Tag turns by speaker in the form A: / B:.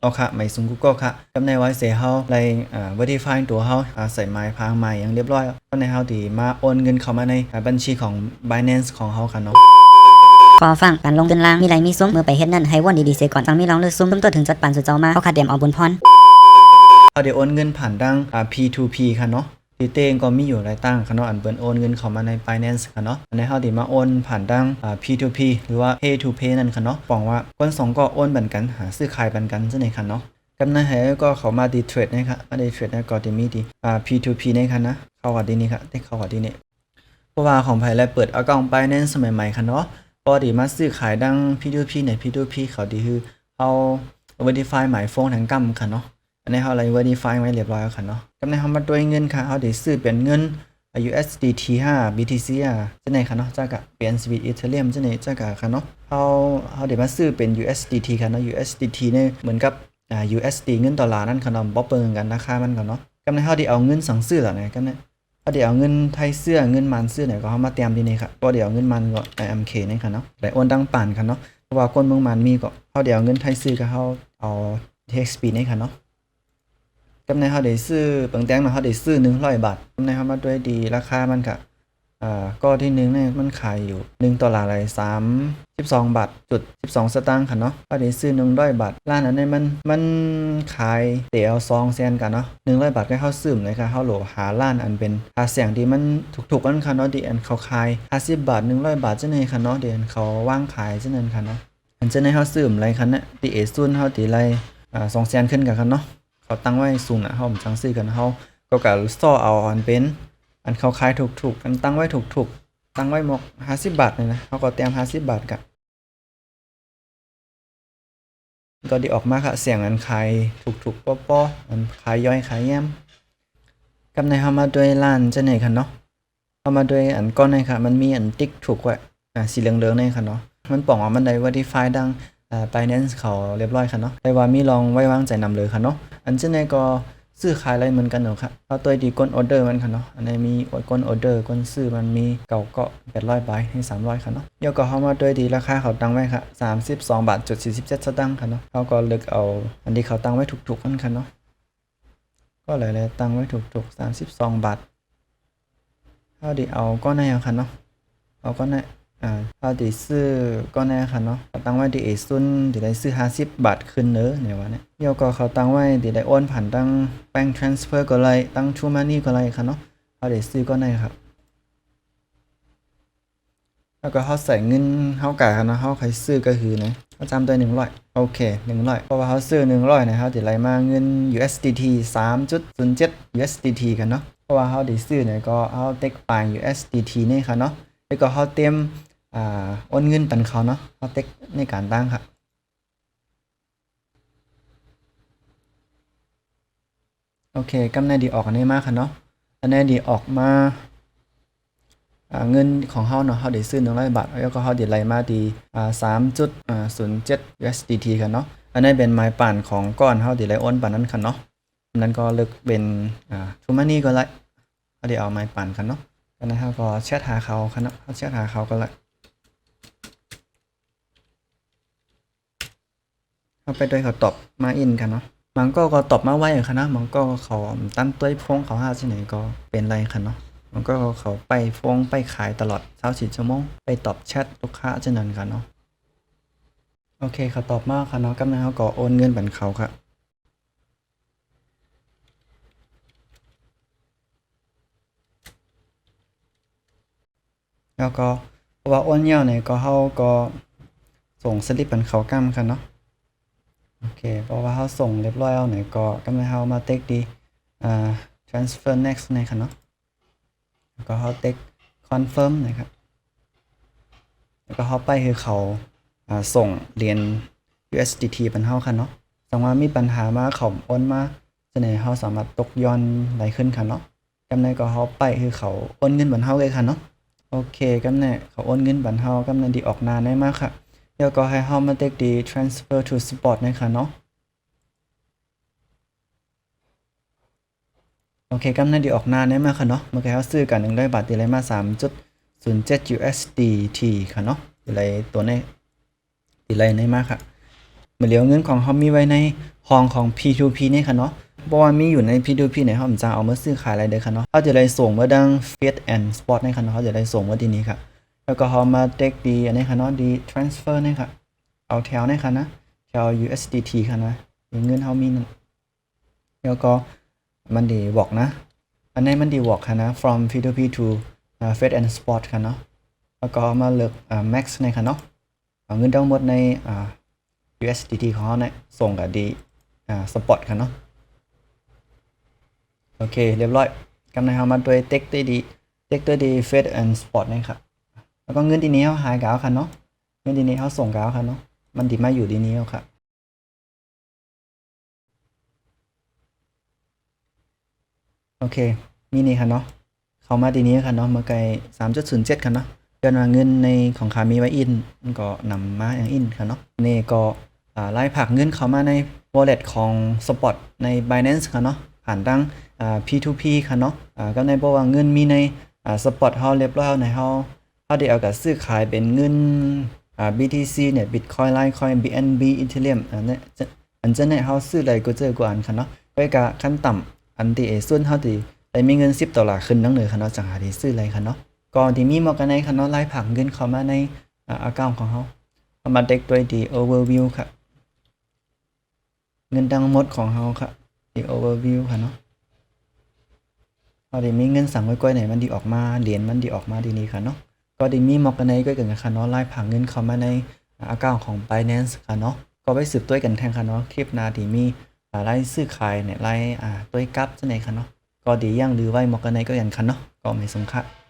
A: เอาค่ะไม่ซุง Google ค่ะกำในไว้เสียเฮาไล่verify ตัวเฮาใส่ไม้พางไม้อย่างเรียบร้อยก็ในเฮาที่มาโอนเงินเข้ามาในบัญชีของ Binance ของเฮาค่ะเนาะ
B: ขอฟังการลงทุนล่างมีไรมีซุ้มมือไปเฮ็ดนั่นให้วนดีๆเสียก่อนฟังมีลองเลือกซุ้มตัวถึงจัดปันสุดเจ้ามาเขาขาดเดมเอาบนพร
A: เฮาได้โอนเงินผ่านดังP2P ค่ะเนาะที่เต้งก็มีอยู่หลายตั้งค่ะเนาะอันเปิ้นโอนเงินเข้ามาใน Binance ค่ะเนาะอันนี้เฮาที่มาโอนผ่านดังP2P หรือว่า Pay to Pay นั่นค่ะเนาะบอกว่าคนสองก็โอนเหมือนกันหาซื้อขายเหมือนกันจังได๋ค่ะเนาะกำในให้ก็เข้ามาดีเทรดนะคะมาดีเทรดก็ที่มีที่P2P นี่ค่ะนะเข้าว่าดีนี่ค่ะได้เข้าว่าดีนี่เพราะว่าของไผและเปิดอ account Binance สมัยใหม่ค่ะเนาะพอดีมาซื้อขายดัง P2P ใน P2P เขาดีคือเฮา verify หมายโฟนทางกำค่ะเนาะอันนี้เฮาไล่ verify ไว้เรียบร้อยแล้วค่ะเนาะกำในเฮามาด้วยเงินค่ะเฮาได้ซื้อเป็นเงินUSDT 5 BTC จังได๋ค่ะเนาะจักก็เปลี่ยนสวิต Ethereum จังได๋จักก็ค่ะเนาะเฮาได้มาซื้อเป็น USDT ค่ะเนาะ USDT เนี่ยเหมือนกับUSD เงินดอลลาร์นั่นค่ะเนาะบ่เปิงกันราคามันก็เนาะกำในเฮาได้เอาเงินสังซื้อแล้วนะกำในเฮาได้เอาเงินไทยเสื้อเงินมันซื้อเนี่ยก็เฮามาเตรียมที่นี่ค่ะบ่ได้เอาเงินมันก็ AMK นี่ค่ะเนาะได้โอนดังปานค่ะเนาะเพราะว่าคนเมืองมันมีก็เฮาได้เอาเงินไทยซื้อก็เฮาเอา TXP นี่ค่ะเนาะกำในเฮาได้ซื้อเปิงแตงเนาะเฮาได้ซื้อ100บาทกำในเฮามาด้วยดีราคามันก็ก็ที่1เนี่ยมันขายอยู่1ดอลลาร์เลย32บาทจุด12สตางค์ค่ะเนาะเฮาได้ซื้อ100บาทร้านอันนี้มันขายเตียว2แสนกันเนาะ100บาทก็เฮาซื้อเลยค่ะเฮาโหลหาร้านอันเป็นหาเสียงที่มันถูกๆกันค่ะเนาะที่อันเขาขาย50บาท100บาทจังได๋ค่ะเนาะที่อันเขาวางขายจังนั้นค่ะเนาะอันจังได๋เฮาซื้อไรค่ะเนี่ยที่เอซุนเฮาที่ไร2แสนขึ้นกันค่ะเนาะเขาตั้งไว้สูงน่ะเฮาจังซื้อกันเฮาก็ซ้อเอาอันเป็นอันเขาขายถูกๆอันตั้งไว้ถูกๆตั้งไว้หมก50บาทนี่นะเฮาก็เตรียม50บาทก็ได้ออกมาค่ะเสียงอันขายถูกๆป้อๆอันขายย่อยขายแย้มกับในเฮามาด้วยร้านจังได๋ค่ะเนาะเฮามาด้วยอันก่อนนี่ค่ะมันมีอันติ๊กถูกไว้สีเหลืองๆนี่ค่ะเนาะมันป้องว่ามันได้ verify ดังBinance เขาเรียบร้อยค่ะเนาะแต่ว่ามีลองไว้วางใจนำเลยค่ะเนาะอันจังได๋ก็ซื้อขายอะไรเหมือนกันเนาะค่ะเอาตัวดีกดออเดอร์มันค่ะเนาะอันนี้มีกดออเดอร์กดซื้อมันมีเก่าก็800บาทให้300ค่ะเนาะเดี๋ยวก็เฮามาด้วยดีราคาเขาตั้งไว้ค่ะ32บาท47สตางค์ค่ะเนาะเฮาก็เลือกเอาอันที่เขาตั้งไว้ถูกๆกันค่ะเนาะก็หลายๆตั้งไว้ถูกๆ32บาทเฮาได้เอาก้อนไหนค่ะเนาะเอาก้อนไหนเฮาได้ซื้อก้อนไหนค่ะเนาะเขาตั้งไว้ที่เอซุนที่ได้ซื้อ50บาทขึ้นเด้อเนี่ยว่าเนี่ยเดี๋ยวก็เขาตั้งไว้ที่ได้โอนผ่านตั้งแบงค์ transfer ก็ได้ตั้ง True Money ก็ได้ค่ะเนาะเฮาได้ซื้อก้อนไหนครับแล้วก็เฮาใส่เงินเฮากะค่ะเนาะเฮาใครซื้อก็คือนะเฮาจำได้100โอเค100เพราะว่าเฮาซื้อ100นะเฮาสิไหลมาเงิน USDT 3.07 USDT กันเนาะเพราะว่าเฮาได้ซื้อเนี่ยก็เฮาเต็กปลาย USDT นี่ค่ะเนาะแล้วก็เฮาเตรียมโอนเงินปันเขาเนาะเฮาเต็กในการตั้งค่ะโอเคกำไรดีออกอันนี้มาค่ะเนาะอันนี้ดีออกมาเงินของเฮาเนาะเฮาได้ซื้อ100บาทแล้วก็เฮาได้ไหลมาที่3.07 USDT ค่ะเนาะอันนี้เป็นหมายปานของก้อนเฮาที่ไหลโอนปานนั้นค่ะเนาะอันนั้นก็เลือกเป็นTrue Money ก็ได้เฮาได้เอาหมายปานค่ะเนาะอันนั้นเฮาก็แชทหาเขาค่ะเนาะเฮาแชทหาเขาก็ได้เฮาไปด้วยเขาตอบมาอินค่ะเนาะบางก็ตอบมาไว้ค่ะนะบางก็เขาตั้งต้วยพงเขาหาที่ไหนก็เป็นไรค่ะเนาะมันก็เขาไปฟ้องไปขายตลอด24ชั่วโมงไปตอบแชทลูกค้าจังนั้นค่ะเนาะโอเคเขาตอบมาค่ะเนาะกำลังเขาก็โอนเงินบันเขาค่ะแล้วก็เพราะว่าโอนเงี้ยวเนี่ยก็เขาก็ส่งสลิปบันเขากำค่ะเนาะโอเคเพราะว่าเขาส่งเรียบร้อยเอาเนี่ยก็กำลังเขามาเต็กดีtransfer next ในค่ะเนาะแล้วก็เขาเต็ก confirm นะครับแล้วก็เขาไปคือเขาส่งเหรียญ USDT บันเฮาค่ะเนาะสังว่ามีปัญหามาเขาโอนมาจังได๋เฮาสามารถตกย้อนไหลขึ้นค่ะเนาะกำไดก็เฮาไปคือเขาโอนเงินบันเฮาเลยค่ะเนาะโอเคกำไดเขาโอนเงินบันเฮากำไดดีออกนานได้มากค่ะเดี๋ยวก็ให้เฮามาเต็กดี transfer to spot นะคะเนาะโอเคกำไดดีออกนานได้มากค่ะเนาะเมื่อกี้เฮาซื้อกัน100บาทได้เลยมา3.07 USDT ค่ะเนาะดีเลยตัวนี้ดีเลยได้มากค่ะเมื่อเหลียวเงินของเฮามีไว้ใน ห้องของ P2P นี่ค่ะเนาะเพราะว่ามีอยู่ใน P2P เนี่ยเขาจะเอามาซื้อขายอะไรเด้อค่ะเนาะเขาจะได้ส่งมาดัง Fiat and Spot นี่ค่ะเนาะเขาจะได้ส่งมาที่นี้ค่ะแล้วก็เขามาเด็กดีอันนี้ค่ะเนาะดี transfer นี่ค่ะเอาแถวนี่ค่ะนะแถว USDT ค่ะนะเงินเขามีนั่นแล้วก็มันดีบอกนะอันนี้มันดีบอกค่ะนะ from P2P to Fiat and Spot ค่ะเนาะแล้วก็มาเลือกmax นี่ค่ะเนาะเอาเงินทั้งหมดในUSDT ของเขาเนี่ยส่งกับดีspot ค่ะเนาะโอเคเรียบร้อยกำไรเขามาด้วยเต็กตัวดีเฟสแอนด์สปอร์ตนี่ครับแล้วก็เงินทีนี้เขาหายกาวค่ะเนาะเงินทีนี้เขาส่งกาวค่ะเนาะมันดีมาอยู่ทีนี้แล้วครับโอเคมีนี่ค่ะเนาะเขามาทีนี้ค่ะเนาะมาไกล 3.07 ค่ะเนาะเดือนว่าเงินในของขามีไว้อินก็นำมาอย่างอินค่ะเนาะนี่ก็ไล่ผักเงินเข้ามาใน wallet ของ Spot ใน Binance ค่ะเนาะผ่านดังP2P ค่ะเนาะก็ในบอกว่าเงินมีในSpot เฮาเรียบร้อยในเฮาได้เอากับซื้อขายเป็นเงินBTC เนี่ย Bitcoin Litecoin BNB Ethereum อันนี้อันจะเนี่ยเฮาซื้ออะไรก็เจอกว่าอันค่ะเนาะไปกะขั้นต่ำอันที่ส่วนเฮาที่ได้มีเงิน$10ขึ้นนั่งเลยค่ะเนาะจังหาที่ซื้ออะไรค่ะเนาะก่อนที่มีมากันในค่ะเนาะไล่ผักเงินเข้ามาในaccount ของเฮาเอามาเด็กด้วยดี overview ค่ะเงินทั้งหมดของเฮาค่ะดี overview ค่ะเนาะเอาได้มีเงินสั่งไว้ก้อยไหนมันดีออกมาเหรียญมันดีออกมาดีนี้ค่ะเนาะก็ได้มีมอกกันในก้อยกันค่ะเนาะไล่ผักเงินเข้ามาใน account ของ Binance ค่ะเนาะก็ไปสืบตัวกันแทนค่ะเนาะคลิปหน้าที่มีไล่ซื้อขายเนี่ยไล่ตัวกับจังไหนค่ะเนาะก็ดีอย่างหรือไว้มอกกันในก็อย่างค่ะเนาะก็ไม่สงค่ะ